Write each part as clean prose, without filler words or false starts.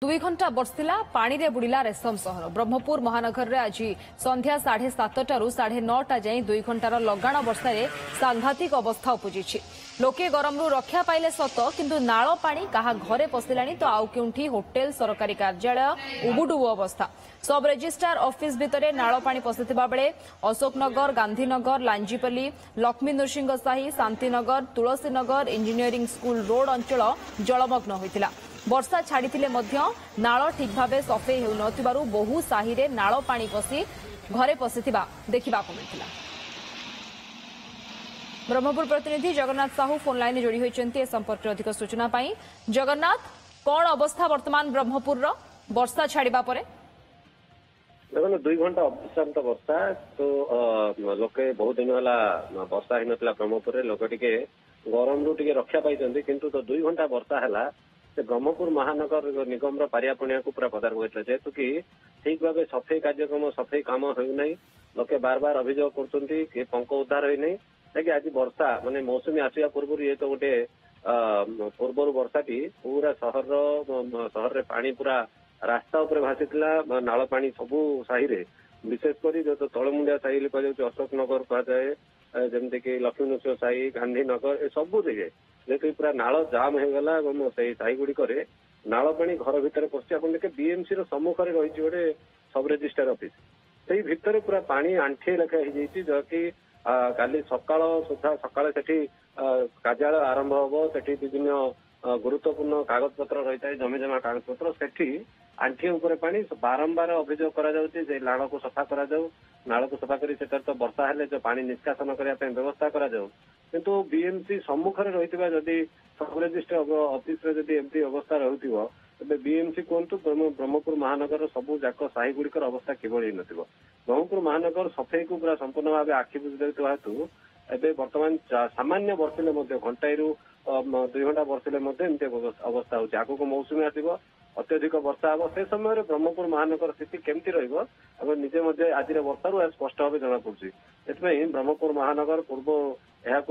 दुई घंटा बर्षिला पानी रे बुड़िला रेशम सहर ब्रह्मपुर महानगर रे आज संध्या 7:30 रु 9:30 जाए 2 घंटार लगाण वर्षा सांघातिक अवस्था उपजी लोके गरम रु रक्षा पाइले सत किंतु नाଳ पानी कहा घरे पशिलानी तो आउ केउठी होटेल सरकारी कार्यालय उबुडुबु अवस्था सब रेजिस्ट्रार ऑफिस भितरे नाଳ पानी पशिथिबा बेले Ashoknagar Gandhinagar Lanjipalli Laxmi Nrusingha Sahi Shantinagar Tulsinagar engineering school road अंचल जलमग्न होइतिला। वर्षा छाड़ी नाଳ ठीक भाव सफेई हो बहु साही रे नाଳ पानी पशि घरे पशिथिबा देखा मिलता। ब्रह्मपुर प्रतिनिधि जगन्नाथ साहू फोन लाइन जोड़ी होती संपर्क अधिक सूचना पाई। जगन्नाथ, कौन अवस्था वर्तमान ब्रह्मपुर वर्षा छाड़ा पर? देखो 2 घंटा अविश्रांत वर्षा तो लोके बहुत दिन है वर्षा ही नाला ब्रह्मपुर लोक टे गरम रू टे रक्षा पाई किंतु तो 2 घंटा वर्षा है से ब्रह्मपुर महानगर निगम पारियापणिया को पूरा पदार्थ होता जेहेतु कि ठीक भाव सफेई कार्यक्रम सफेई कम होना लोके बार बार अभियोग कर पंक उद्धार होना कि आज वर्षा माने मौसुमी आसवा पूर्व ये तो गोटे पूर्वर वर्षाटी पूरा सहर पानी पूरा रास्ता उपर भासीला नाଳ पानी सबू साही रे विशेषकर जो तलमुंडिया साही कह अशोक नगर कहुए जमती कि लक्ष्मी नृसिंह साही गांधीनगर ए सबू दिखे जेहेतु पूरा नाଳ जाम होगला से साही गुड़िक नाଳ पानी घर भितर पशि आप देखे बीएमसी सम्मुखें रही गोटे सब रेजिस्ट्रार ऑफिस से भितर पूरा पानी आंठे लेखा जहाँकि काली सकाळ सुधा सकाଳେ सेठी कार्यालय आरंभ हम सेठी विभिन्न गुरुत्वपूर्ण कागज पत्र रही है जमीजमा कागज पत्र सेठी आंठी उपर पानी बारंबार अभियोग कर नाଳ को सफा कर नाଳ को सफा कर तो वर्षा हेले जो पानी निष्कासन करने व्यवस्था कर किंतु बीएमसी सम्मुखें रही जदि सब रेजिस्ट्रार ऑफिस एमती अवस्था रही तेज बीएमसी कहतु ब्रह्मपुर महानगर सबू जाक साही गुड़िकर अवस्था किभली नथिबो। ब्रह्मपुर महानगर सफेई को पूरा संपूर्ण भाव आखि बुझी देता हेतु एवं बर्तमान सामान्य बर्षिले घंटाई 2 घंटा बर्षिले एमती अवस्था होगी आगक मौसुमी आसो अत्यधिक वर्षा हम से समय ब्रह्मपुर महानगर स्थिति केमती रजे आज वर्षा स्पष्ट भाव जना पड़ी ब्रह्मपुर महानगर पूर्व यहाँ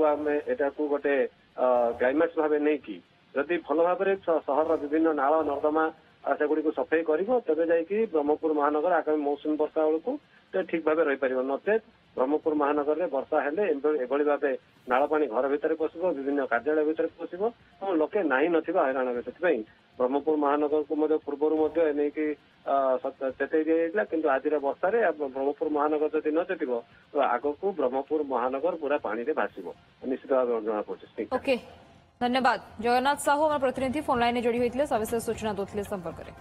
गोटे क्लाइमेक्स भाव नहीं कि जदि भल भाव सहर विभिन्न नाଳ नर्दमा सेगुड़ी सफेई कर तेज जाकि ब्रह्मपुर महानगर आगामी मौसुमी वर्षा बेलू ठीक भाव रही पार नचेत ब्रह्मपुर महानगर में वर्षा हेले एभली भाव नाଳ पानी घर भितर पशिब विभिन्न कार्यालय भितर पशिब और लोके नाही नथिबा हैरान हे से ब्रह्मपुर महानगर को पूर्व चेतई दिया किंतु आज वर्षा ब्रह्मपुर महानगर जब न चेतिब तो आगक ब्रह्मपुर महानगर पूरा पानी रे भासीब निश्चित भाव जना पड़े। ओके, धन्यवाद। जगन्नाथ साहू प्रतिनिधि फोन लाइन जोड़ी होते सविशेष सूचना दूसरे संपर्क में।